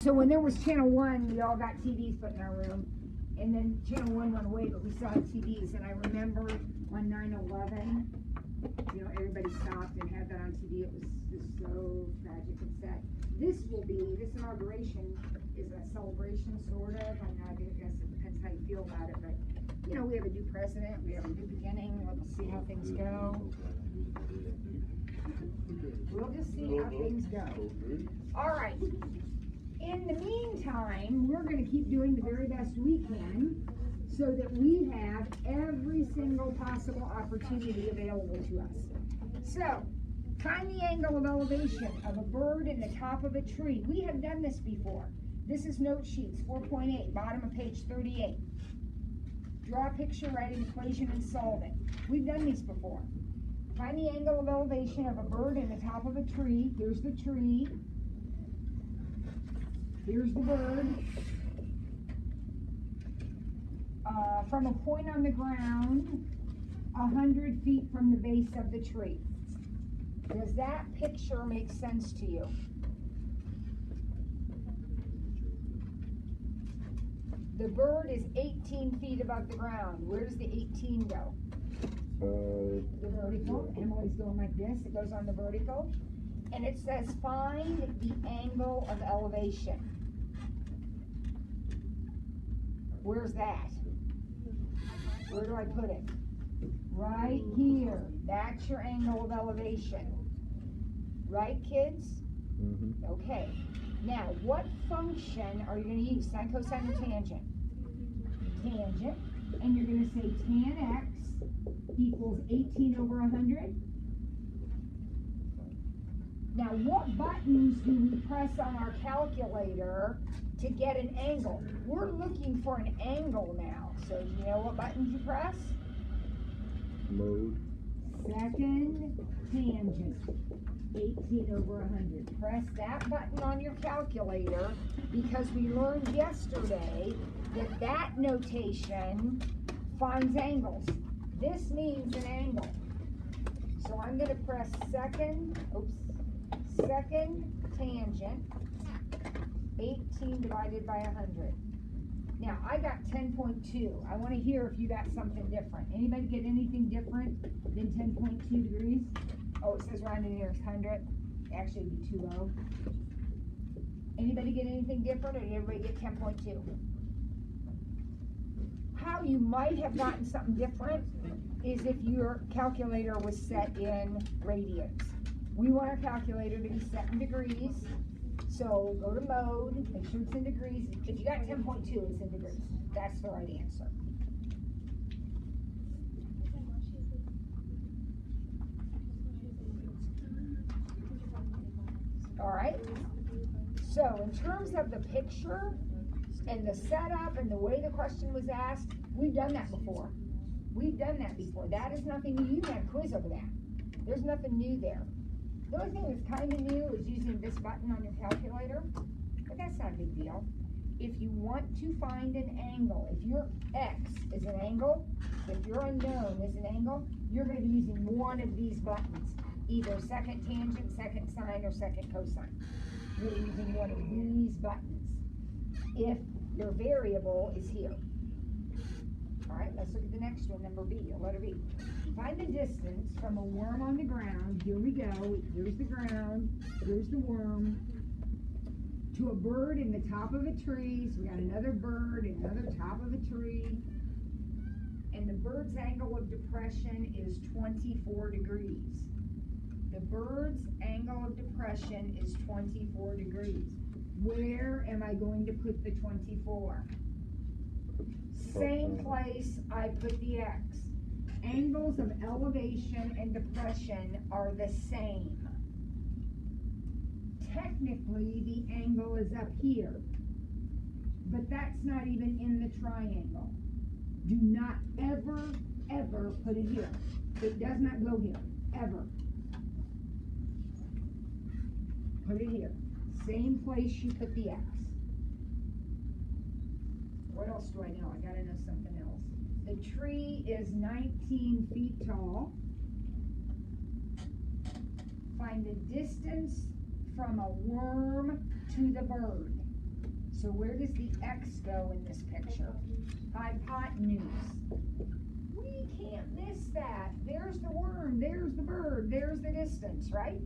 So when there was channel 1, we all got TVs put in our room. And then channel 1 went away, but we still had TVs. And I remember on 9/11, you know, everybody stopped and had that on TV. It was just so tragic and sad. This inauguration is a celebration, sort of. I mean, I guess it depends how you feel about it. But, you know, we have a new president. We have a new beginning. Let's see how things go. We'll just see how things go. All right. In the meantime, we're going to keep doing the very best we can so that we have every single possible opportunity available to us. So, find the angle of elevation of a bird in the top of a tree. We have done this before. This is note sheets 4.8, bottom of page 38. Draw a picture, write an equation, and solve it. We've done these before. Find the angle of elevation of a bird in the top of a tree. Here's the tree. Here's the bird. From a point on the ground, 100 feet from the base of the tree. Does that picture make sense to you? The bird is 18 feet above the ground. Where does the 18 go? The vertical. Emily's going like this. It goes on the vertical. And it says find the angle of elevation. Where's that? Where do I put it? Right here. That's your angle of elevation. Right, kids? Mm-hmm. Okay. Now, what function are you going to use? Sine, cosine, or tangent? Tangent. And you're going to say tan x equals 18 over 100. Now, what buttons do we press on our calculator to get an angle? We're looking for an angle now. So, do you know what buttons you press? Mode. Second tangent, 18 over 100. Press that button on your calculator because we learned yesterday that that notation finds angles. This means an angle. So I'm going to press second tangent, 18 divided by 100. Now, I got 10.2. I want to hear if you got something different. Anybody get anything different than 10.2 degrees? Oh, it says rounded here is 100. Actually, it'd be 2.0. Anybody get anything different, or did everybody get 10.2? How you might have gotten something different is if your calculator was set in radians. We want our calculator to be set in degrees. So go to mode, make sure it's in degrees. If you got 10.2, it's in degrees. That's the right answer. All right. So in terms of the picture and the setup and the way the question was asked, we've done that before. We've done that before. That is nothing new. You can have a quiz over that. There's nothing new there. The only thing that's kind of new is using this button on your calculator, but that's not a big deal. If you want to find an angle, if your x is an angle, if your unknown is an angle, you're going to be using one of these buttons, either second tangent, second sine, or second cosine. You're using one of these buttons if your variable is here. All right, let's look at the next one, number B, or letter B. Find the distance from a worm on the ground, here we go, here's the ground, here's the worm, to a bird in the top of a tree. So we got another bird in another top of a tree. And the bird's angle of depression is 24 degrees. The bird's angle of depression is 24 degrees. Where am I going to put the 24? Same place I put the x. Angles of elevation and depression are the same. Technically, the angle is up here, but that's not even in the triangle. Do not ever, ever put it here. It does not go here, ever. Put it here. Same place you put the x. What else do I know? I gotta know something else. The tree is 19 feet tall. Find the distance from a worm to the bird. So where does the X go in this picture? Hypotenuse. We can't miss that. There's the worm, there's the bird, there's the distance, right?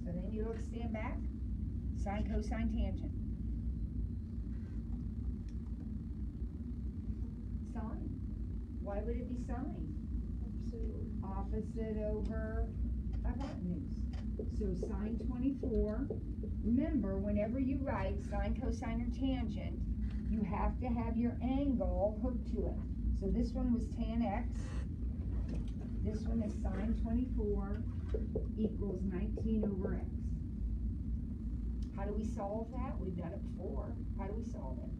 So then you look, stand back, sine, cosine, tangent. Sine. Why would it be sine? Opposite over hypotenuse. So sine 24. Remember, whenever you write sine, cosine, or tangent, you have to have your angle hooked to it. So this one was tan x. This one is sine 24 equals 19 over x. How do we solve that? We've done it before. How do we solve it?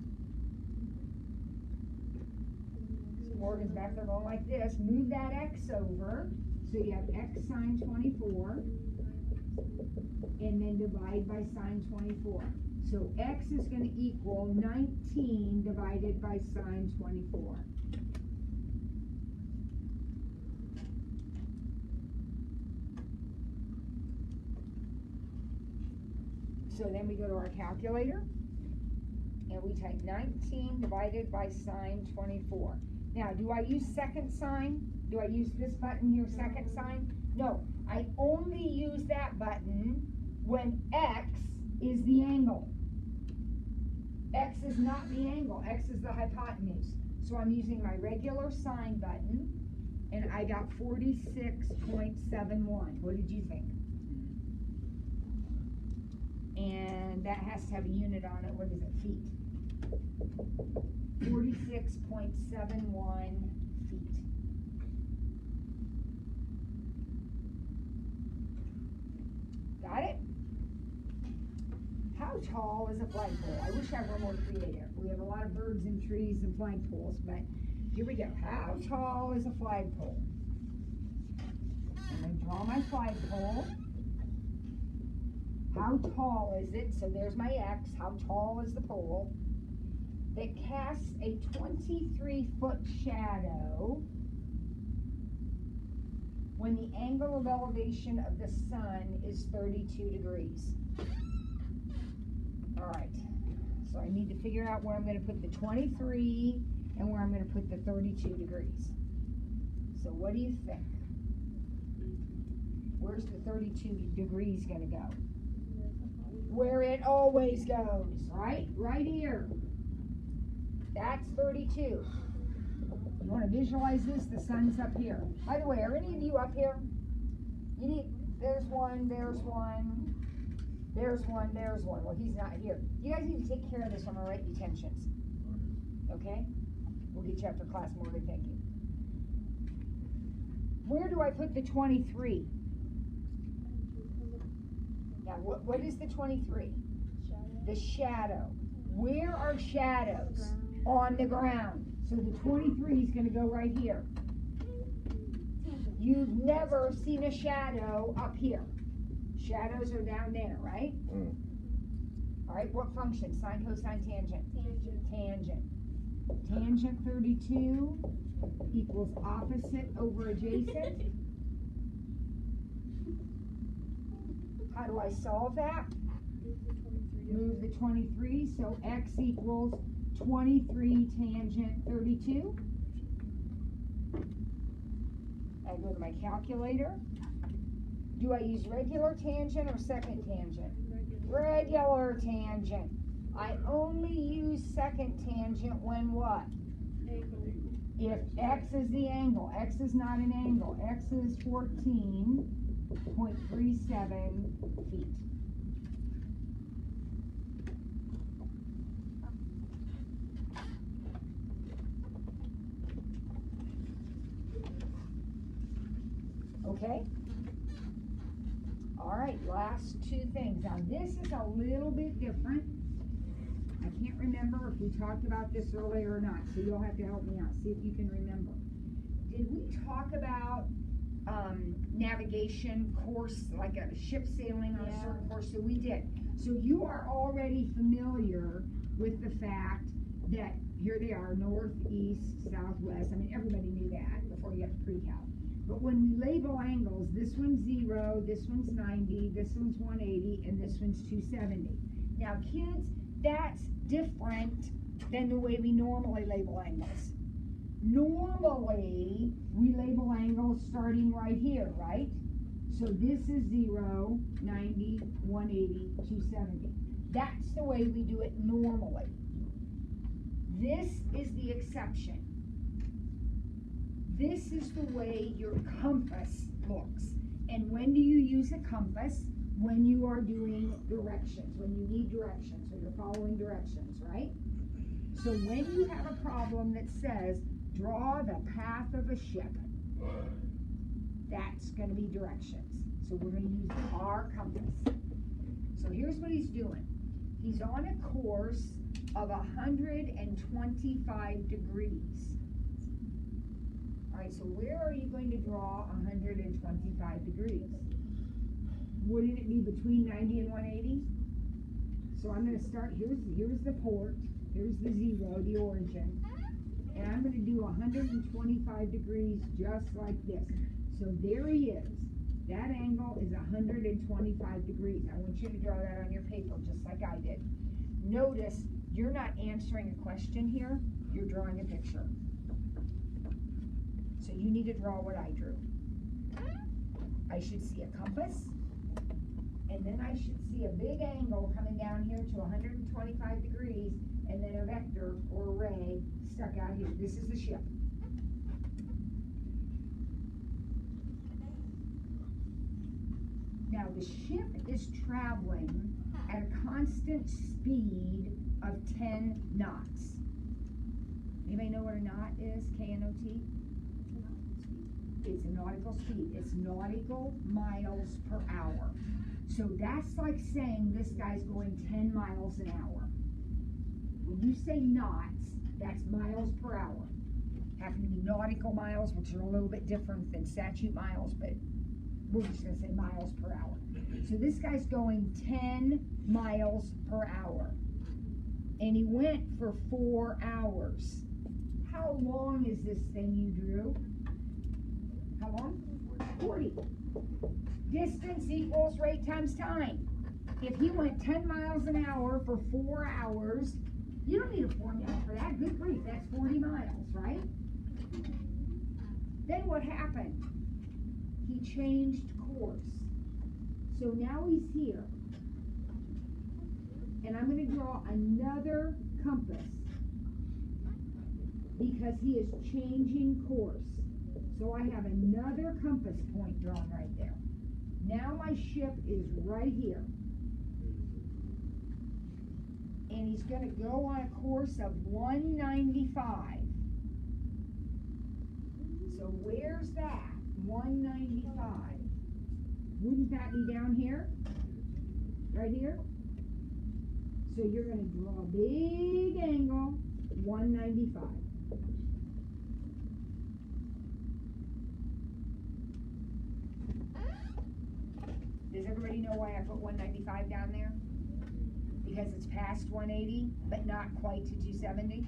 Morgan's back there going like this. Move that x over. So you have x sine 24. And then divide by sine 24. So x is going to equal 19 divided by sine 24. So then we go to our calculator, and we type 19 divided by sine 24. Now, do I use second sine? Do I use this button here, second sine? No, I only use that button when x is the angle. X is not the angle, x is the hypotenuse. So I'm using my regular sine button, and I got 46.71. What did you think? And that has to have a unit on it. What is it? Feet. 46.71 feet. Got it? How tall is a flagpole? I wish I were more creative. We have a lot of birds and trees and flagpoles, but here we go. How tall is a flagpole? I'm going to draw my flagpole. How tall is it? So there's my X. How tall is the pole that casts a 23-foot shadow when the angle of elevation of the sun is 32 degrees? All right, so I need to figure out where I'm going to put the 23 and where I'm going to put the 32 degrees. So what do you think? Where's the 32 degrees going to go? Where it always goes, right? Right here. That's 32. You want to visualize this? The sun's up here. By the way, are any of you up here? You need, there's one, there's one, there's one, there's one. Well, he's not here. You guys need to take care of this. I'm going to write detentions. Okay? We'll get you after class, Morgan. Thank you. Where do I put the 23? Now, what is the 23? Shadow. The shadow. Where are shadows? On the ground. So the 23 is going to go right here. You've never seen a shadow up here. Shadows are down there, right? All right, what function? Sine, cosine, tangent? Tangent. Tangent 32 equals opposite over adjacent. How do I solve that? Move the 23, so x equals 23 tangent 32. I go to my calculator. Do I use regular tangent or second tangent? Regular tangent. I only use second tangent when what? If x is the angle. X is not an angle. X is 14.37 feet. Okay? All right, last two things. Now this is a little bit different. I can't remember if we talked about this earlier or not, so you'll have to help me out. See if you can remember. Did we talk about navigation course, like a ship sailing on a certain course? So we did. So you are already familiar with the fact that here they are, north, east, southwest. I mean, everybody knew that before you got to pre-cal. But when we label angles, this one's 0, this one's 90, this one's 180, and this one's 270. Now, kids, that's different than the way we normally label angles. Normally, we label angles starting right here, right? So this is 0, 90, 180, 270. That's the way we do it normally. This is the exception. This is the way your compass looks. And when do you use a compass? When you are doing directions, when you need directions, or you're following directions, right? So when you have a problem that says, draw the path of a ship, that's going to be directions. So we're going to use our compass. So here's what he's doing. He's on a course of 125 degrees. All right, so where are you going to draw 125 degrees? Wouldn't it be between 90 and 180? So I'm going to start, here's the port, here's the 0, the origin, and I'm going to do 125 degrees just like this. So there he is. That angle is 125 degrees. I want you to draw that on your paper just like I did. Notice you're not answering a question here, you're drawing a picture. So you need to draw what I drew. I should see a compass, and then I should see a big angle coming down here to 125 degrees, and then a vector or a ray stuck out here. This is the ship. Now the ship is traveling at a constant speed of 10 knots. Anybody know what a knot is? K-N-O-T? It's a nautical speed. It's nautical miles per hour. So that's like saying this guy's going 10 miles an hour. When you say knots, that's miles per hour. Happen to be nautical miles, which are a little bit different than statute miles, but we're just going to say miles per hour. So this guy's going 10 miles per hour. And he went for 4 hours. How long is this thing you drew? How long? 40. Distance equals rate times time. If he went 10 miles an hour for 4 hours, you don't need a formula for that. Good grief, that's 40 miles, right? Then what happened? He changed course. So now he's here. And I'm going to draw another compass because he is changing course. So I have another compass point drawn right there. Now my ship is right here. And he's going to go on a course of 195. So where's that? 195. Wouldn't that be down here? Right here? So you're going to draw a big angle, 195. Does everybody know why I put 195 down there? Because it's past 180, but not quite to 270.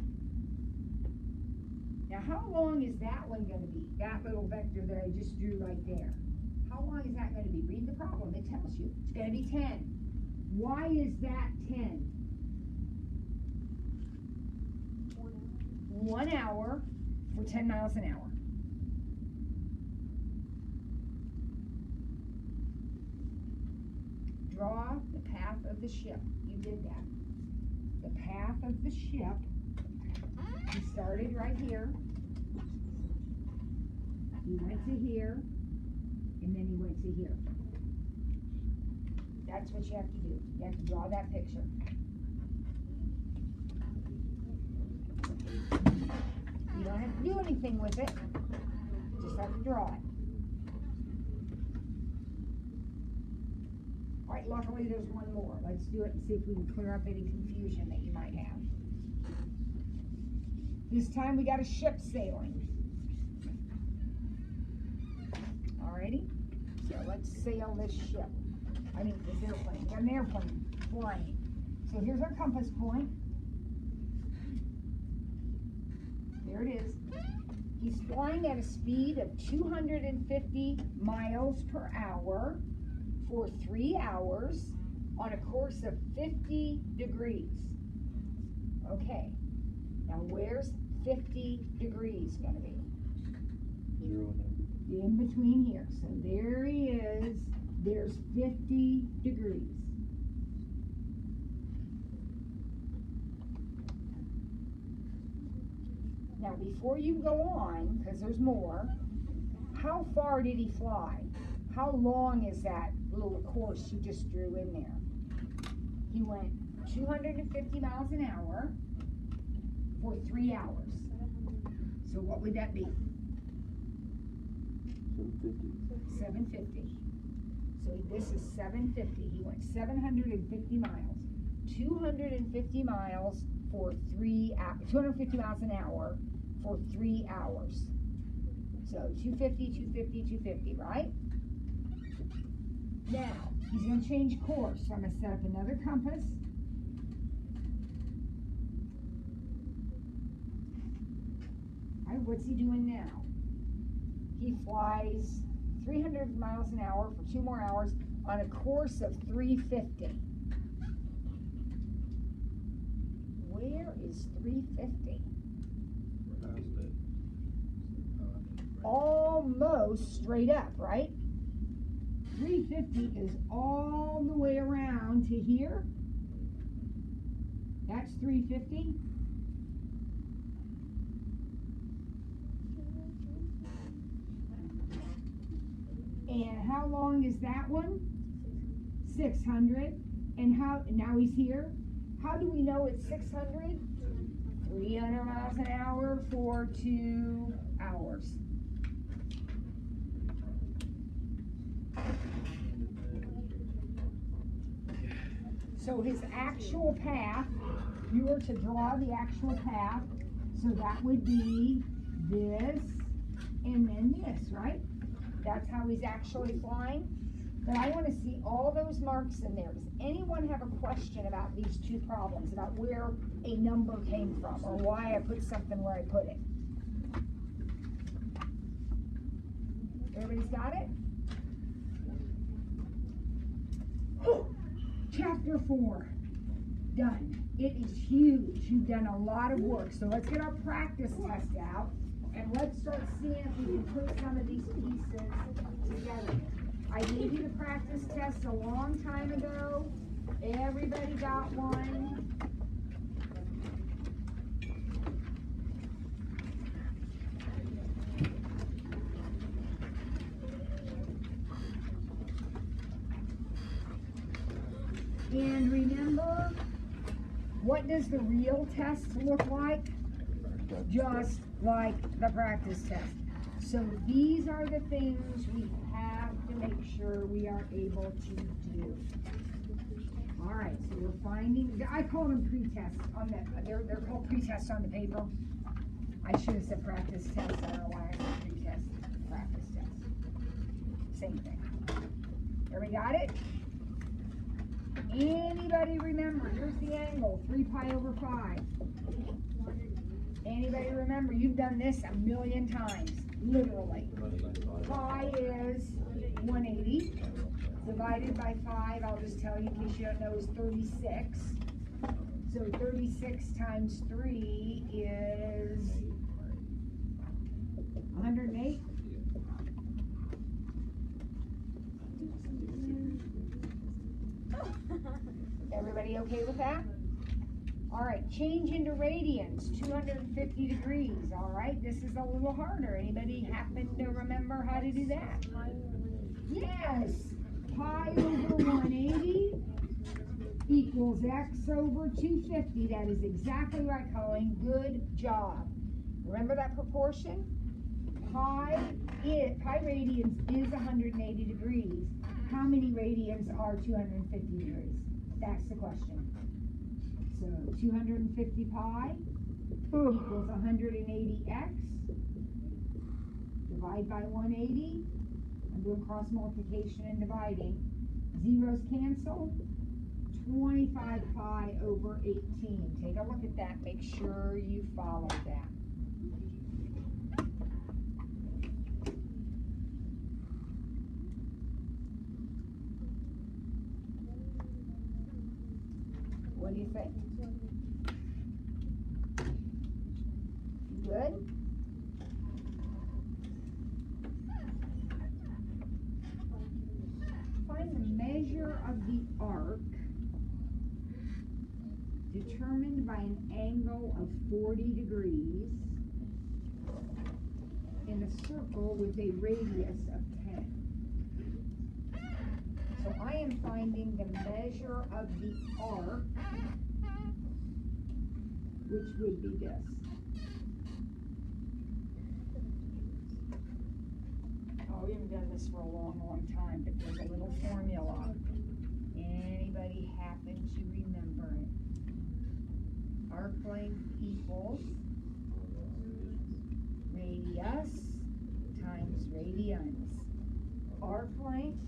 Now, how long is that one going to be? That little vector that I just drew right there. How long is that going to be? Read the problem. It tells you. It's going to be 10. Why is that 10? 1 hour for 10 miles an hour. Draw the path of the ship. You did that. The path of the ship, he started right here. He went to here, and then he went to here. That's what you have to do. You have to draw that picture. You don't have to do anything with it. You just have to draw it. All right, luckily there's one more. Let's do it and see if we can clear up any confusion that you might have. This time we got a ship sailing. Alrighty, so let's sail this ship. I mean, this airplane. Got an airplane flying. So here's our compass point. There it is. He's flying at a speed of 250 miles per hour for 3 hours on a course of 50 degrees. Okay. Now where's 50 degrees gonna be? 0 and 90. In between here. So there he is. There's 50 degrees. Now before you go on, because there's more, how far did he fly? How long is that little course you just drew in there? He went 250 miles an hour for 3 hours. So what would that be? 750. 750. So this is 750. He went 750 miles. 250 miles for 3 hours. 250 miles an hour for 3 hours. So 250, 250, 250, right? Now, he's going to change course. So I'm going to set up another compass. All right, what's he doing now? He flies 300 miles an hour for 2 more hours on a course of 350. Where is 350? Almost straight up, right? 350 is all the way around to here. That's 350. And how long is that one? 600. And now he's here. How do we know it's 600? 300 miles an hour for 2 hours. So his actual path, you were to draw the actual path, so that would be this and then this, right? That's how he's actually flying. But I want to see all those marks in there. Does anyone have a question about these two problems, about where a number came from or why I put something where I put it? Everybody's got it? Chapter 4, done. It is huge. You've done a lot of work. So let's get our practice test out and let's start seeing if we can put some of these pieces together. I gave you the practice test a long time ago. Everybody got one. And remember, what does the real test look like? Just like the practice test. So these are the things we have to make sure we are able to do. All right, so we're finding, I call them pre-tests on the, they're called pre-tests on the paper. I should have said practice test. I don't know why I said pre-test, practice test. Same thing. Everybody got it? Anybody remember? Here's the angle, 3 pi over 5. Anybody remember? You've done this a million times, literally. Pi is 180 divided by 5. I'll just tell you in case you don't know, is 36. So 36 times 3 is 108. Everybody okay with that? All right, change into radians, 250 degrees. All right, this is a little harder. Anybody happen to remember how to do that? Yes, pi over 180 equals x over 250. That is exactly right, Colleen. Good job. Remember that proportion? Pi radians is 180 degrees. How many radians are 250 degrees? That's the question. So 250 pi equals 180x. Divide by 180. I'm doing cross multiplication and dividing. Zeros cancel. 25 pi over 18. Take a look at that. Make sure you follow that. What do you think? determined by an angle of 40 degrees in a circle with a radius of 10. So I am finding the measure of the arc, which would be this. Oh, we haven't done this for a long, long time, but there's a little formula. Anybody happen to remember it? Arc length equals radius times radians. Arc length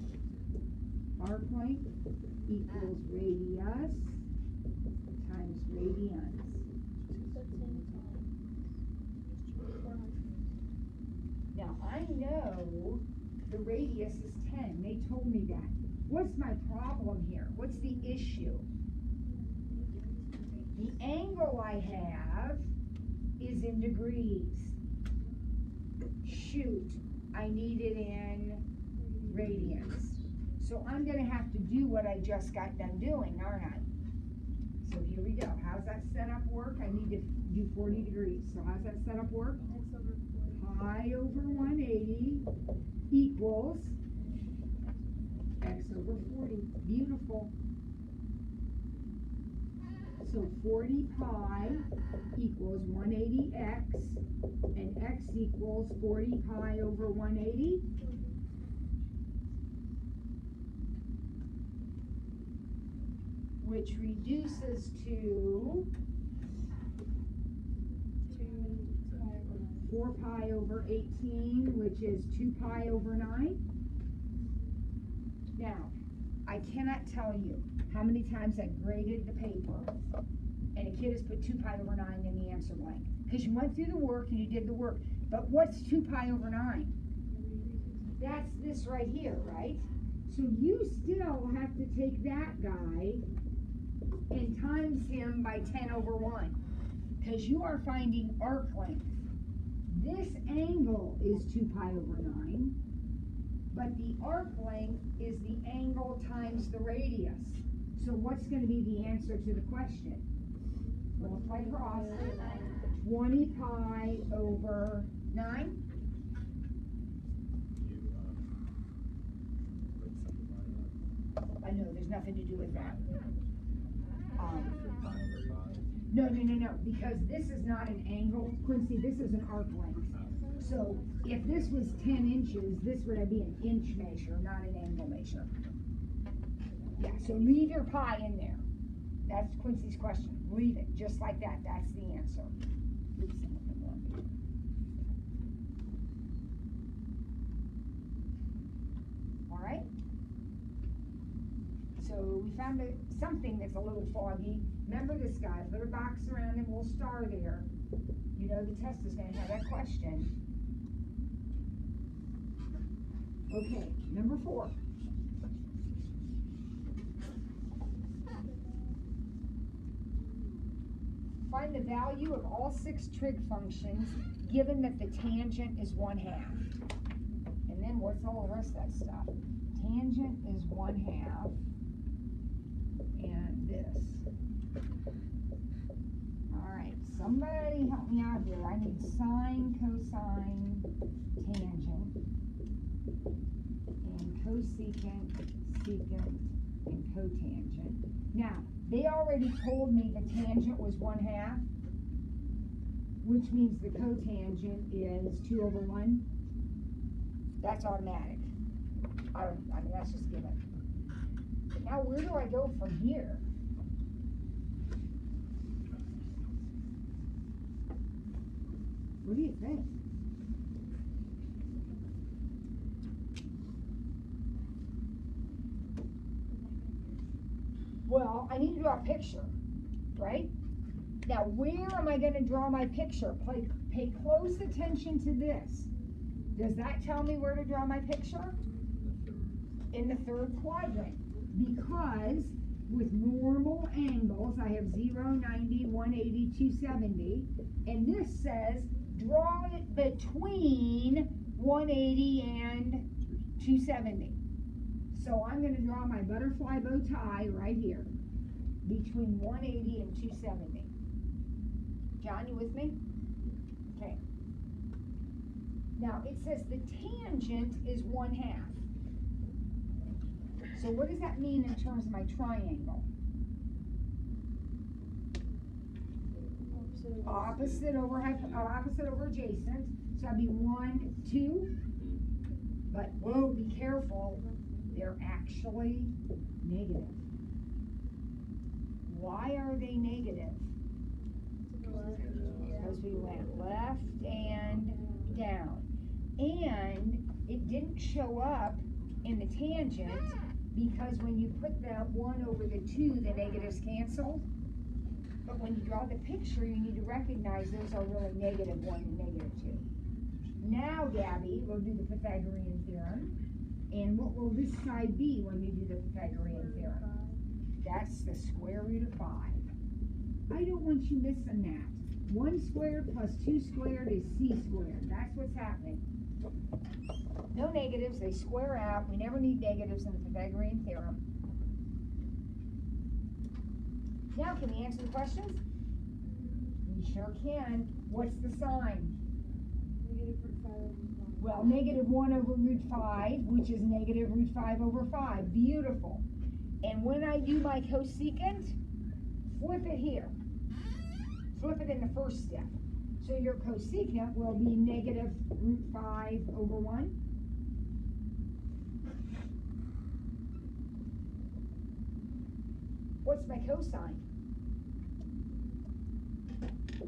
equals radius times radians. Now I know the radius is 10. They told me that. What's my problem here? What's the issue? The angle I have is in degrees. Shoot, I need it in radians. So I'm going to have to do what I just got done doing, aren't I? So here we go. How's that setup work? I need to do 40 degrees. So how's that setup work? Pi over 180 equals x over 40. Beautiful. So 40 pi equals 180x, and x equals 40 pi over 180. Which reduces to 4 pi over 18, which is 2 pi over 9. Now, I cannot tell you how many times I graded the paper and a kid has put 2 pi over 9 in the answer blank. Because you went through the work and you did the work. But what's 2 pi over 9? That's this right here, right? So you still have to take that guy and times him by 10 over 1. Because you are finding arc length. This angle is 2 pi over 9. But the arc length is the angle times the radius. So what's going to be the answer to the question? Multiply across 20 pi over 9. I know, there's nothing to do with that. No, because this is not an angle. Quincy, this is an arc length. So if this was 10 inches, this would be an inch measure, not an angle measure. Yeah, so leave your pi in there. That's Quincy's question. Leave it just like that. That's the answer. Oops, all right. So we found something that's a little foggy. Remember this guy. Put a box around him. We'll star there. You know the test is going to have that question. Okay, number 4. Find the value of all 6 trig functions given that the tangent is 1/2. And then what's all the rest of that stuff? Tangent is 1/2. And this. Alright, somebody help me out here. I need sine, cosine, tangent, and cosecant, secant, and cotangent. Now, they already told me the tangent was 1/2, which means the cotangent is 2 over 1. That's automatic. I mean, that's just given. But now, where do I go from here? What do you think? Well, I need to draw a picture, right? Now, where am I going to draw my picture? Pay close attention to this. Does that tell me where to draw my picture? In the 3rd quadrant. Because with normal angles, I have 0, 90, 180, 270. And this says draw it between 180 and 270. So I'm going to draw my butterfly bow tie right here. between 180 and 270. John, you with me? Okay. Now, it says the tangent is 1/2. So what does that mean in terms of my triangle? Opposite over adjacent. So that'd be 1, 2. But whoa, be careful. They're actually negative. Why are they negative? Because we went left and down. And it didn't show up in the tangent because when you put that 1 over the 2, the negatives cancel. But when you draw the picture, you need to recognize those are really -1 and -2. Now, Gabby, we'll do the Pythagorean theorem. And what will this side be when you do the Pythagorean theorem? That's the square root of 5. I don't want you missing that. 1 squared plus 2 squared is c squared. That's what's happening. No negatives, they square out. We never need negatives in the Pythagorean theorem. Now, can we answer the questions? We sure can. What's the sign? Well, -1 over root 5, which is -√5 over 5. Beautiful. And when I do my cosecant, flip it here. Flip it in the first step. So your cosecant will be -√5 over 1. What's my cosine?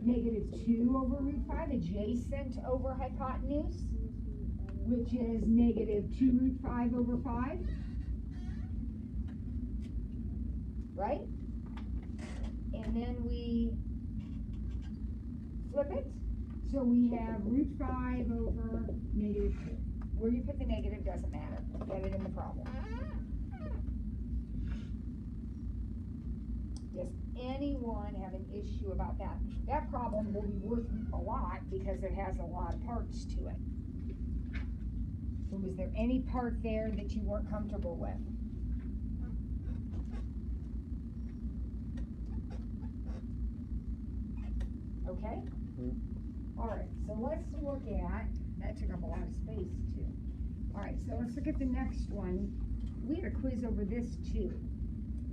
-2 over root 5, adjacent over hypotenuse, which is -2√5 over 5. Right? And then we flip it. So we have root 5 over -2. Where you put the negative doesn't matter. Get it in the problem. Does anyone have an issue about that? That problem will be worth a lot because it has a lot of parts to it. So was there any part there that you weren't comfortable with? Okay? All right, so let's look at, that took up a lot of space too. All right, so let's look at the next one. We had a quiz over this too.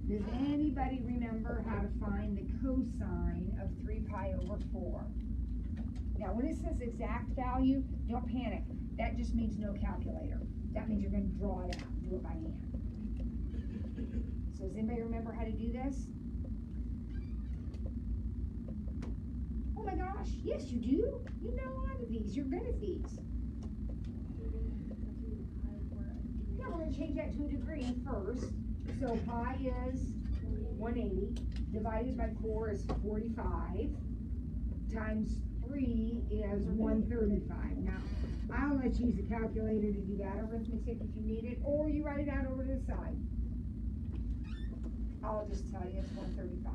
Does anybody remember how to find the cosine of 3 pi over 4? Now, when it says exact value, don't panic. That just means no calculator. That means you're going to draw it out, do it by hand. So does anybody remember how to do this? Oh my gosh, yes you do. You know a lot of these. You're good at these. Yeah, we're going to change that to a degree first. So pi is 180, divided by 4 is 45, times 3 is 135. Now, I'll let you use a calculator to do that arithmetic if you need it, or you write it out over to the side. I'll just tell you it's 135.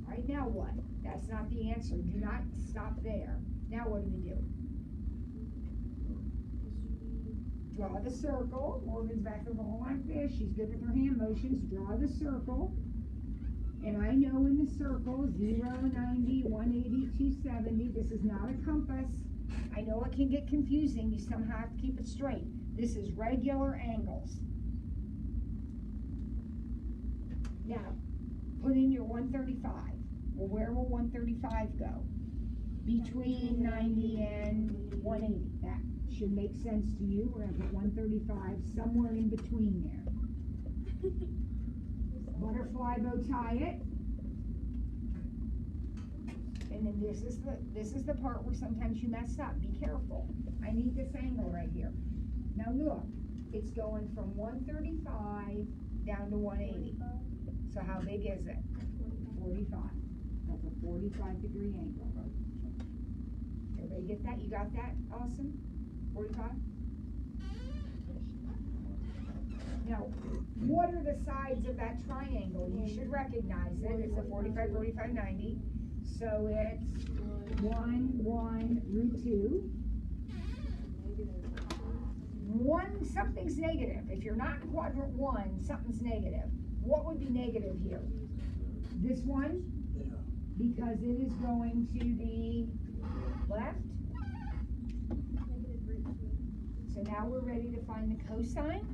All right, now what? That's not the answer. Do not stop there. Now what do we do? Draw the circle. Morgan's back there going like this. She's good with her hand motions. Draw the circle. And I know in the circle, 0, 90, 180, 270, this is not a compass. I know it can get confusing. You somehow have to keep it straight. This is regular angles. Now, put in your 135. Well, where will 135 go? Between 90 and 180. That should make sense to you. We're going to put 135 somewhere in between there. Butterfly bow tie it. And then this is the part where sometimes you mess up. Be careful. I need this angle right here. Now look, it's going from 135 down to 180. So how big is it? 45. That's a 45-degree angle. Everybody get that? You got that? Awesome. 45? Now, what are the sides of that triangle? You should recognize it. It's a 45, 45, 90. So it's 1, 1, root 2. Something's negative. If you're not in quadrant 1, something's negative. what would be negative here? This one? Because it is going to the left. So now we're ready to find the cosine.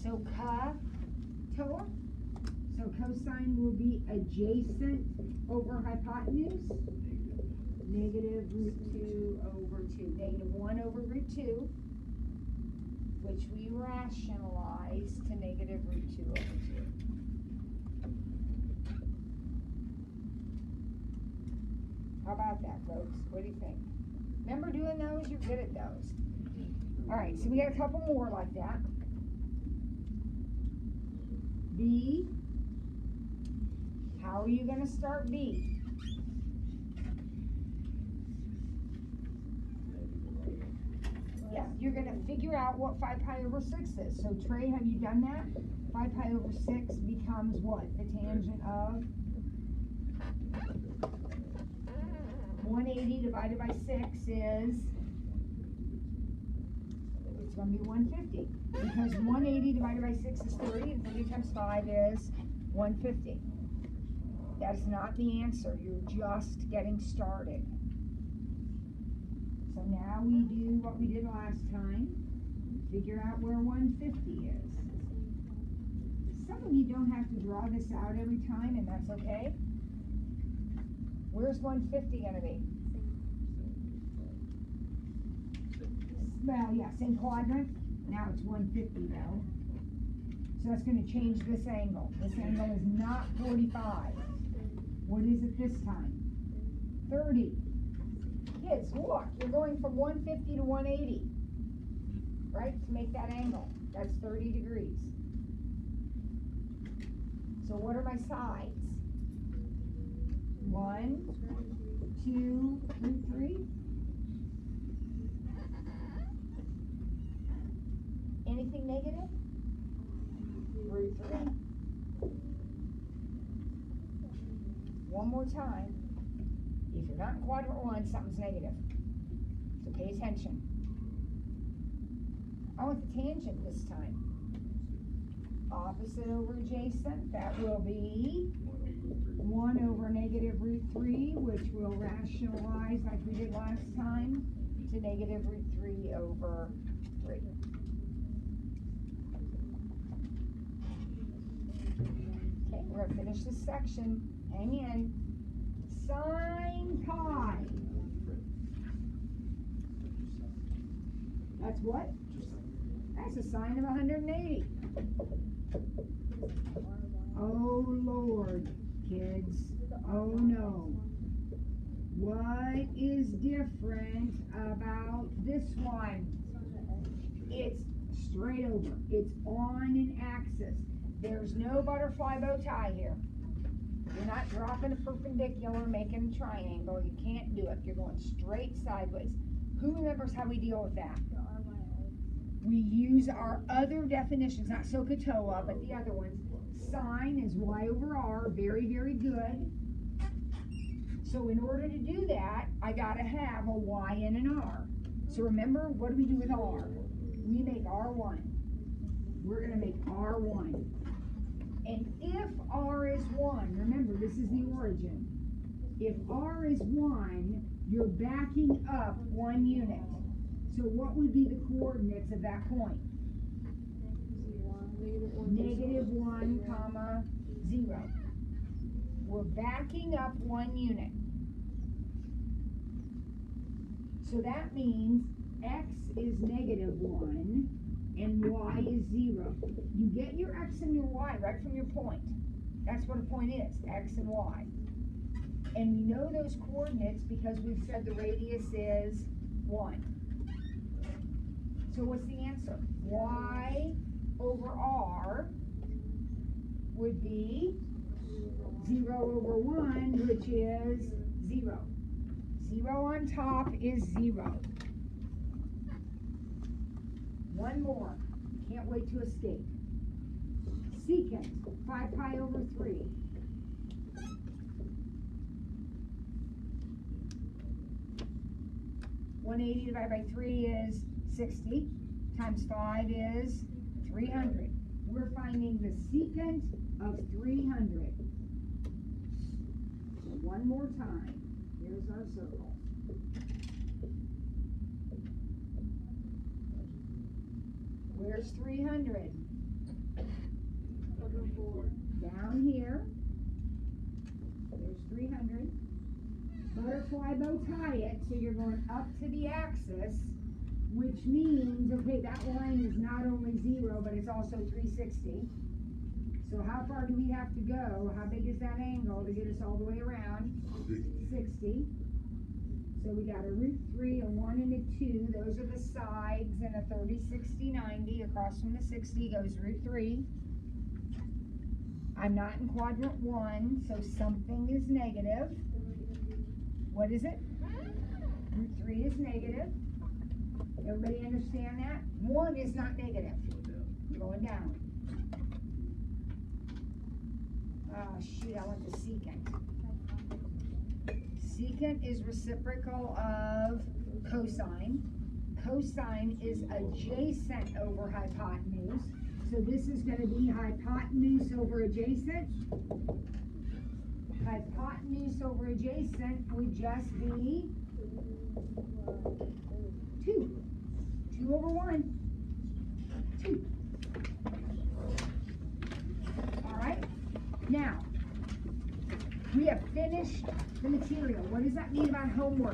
So toa. So cosine will be adjacent over hypotenuse. Negative root 2 over 2. Negative 1 over root 2, which we rationalize to negative root 2 over 2. How about that, folks? What do you think? Remember doing those? You're good at those. All right, so we got a couple more like that. B. How are you going to start B? Yeah, you're going to figure out what 5 pi over 6 is. So, Trey, have you done that? 5 pi over 6 becomes what? The tangent of 180 divided by 6 is, it's going to be 150. Because 180 divided by 6 is 30, and 30 times 5 is 150. That is not the answer. You're just getting started. So now we do what we did last time. Figure out where 150 is. Some of you don't have to draw this out every time, and that's okay. Where's 150 going to be? Well, yeah, same quadrant. Now it's 150 though. So that's going to change this angle. This angle is not 45. What is it this time? 30. Kids, look, you're going from 150 to 180. Right? To make that angle. That's 30 degrees. So what are my sides? 1, 2, root 3. Anything negative? Root 3. One more time. If you're not in quadrant 1, something's negative. So pay attention. I want the tangent this time. Opposite over adjacent, that will be 1 over negative root 3, which we'll rationalize like we did last time, to negative root 3 over 3. Okay, we're going to finish this section. Hang in. Sine pi. That's what? That's a sine of 180. Oh, Lord, kids. Oh, no. What is different about this one? It's straight over. It's on an axis. There's no butterfly bow tie here. You're not dropping a perpendicular, making a triangle. You can't do it. You're going straight sideways. Who remembers how we deal with that? We use our other definitions, not SOHCAHTOA, but the other ones. Sine is y over r, very, very good. So in order to do that, I gotta have a y and an r. So remember, what do we do with r? We make r1. We're gonna make r1. And if r is 1, remember, this is the origin. If r is 1, you're backing up 1 unit. So what would be the coordinates of that point? Negative 1, comma, 0. We're backing up 1 unit. So that means x is negative 1 and y is 0. You get your x and your y right from your point. That's what a point is, x and y. And we know those coordinates because we've said the radius is 1. So what's the answer? Y over r would be 0 over 1, which is 0. 0 on top is 0. One more. Can't wait to escape. Secant 5 pi over 3. (180) divided by 3 is 60, times 5 is 300. we're finding the secant of 300. So one more time. Here's our circle. Where's 300? Down here. There's 300. Butterfly bow tie it, so you're going up to the axis, which means, okay, that line is not only 0, but it's also 360. So how far do we have to go? How big is that angle to get us all the way around? 60. So we got a √3, a 1, and a 2. Those are the sides, and a 30, 60, 90. Across from the 60 goes √3. I'm not in quadrant 1, so something is negative. What is it? √3 is negative. Everybody understand that? 1 is not negative. Going down. Oh, shoot, I want the secant. Secant is reciprocal of cosine. Cosine is adjacent over hypotenuse. So this is going to be hypotenuse over adjacent. Hypotenuse over adjacent would just be 2. 2 over 1. 2. All right. Now, we have finished the material. What does that mean about homework?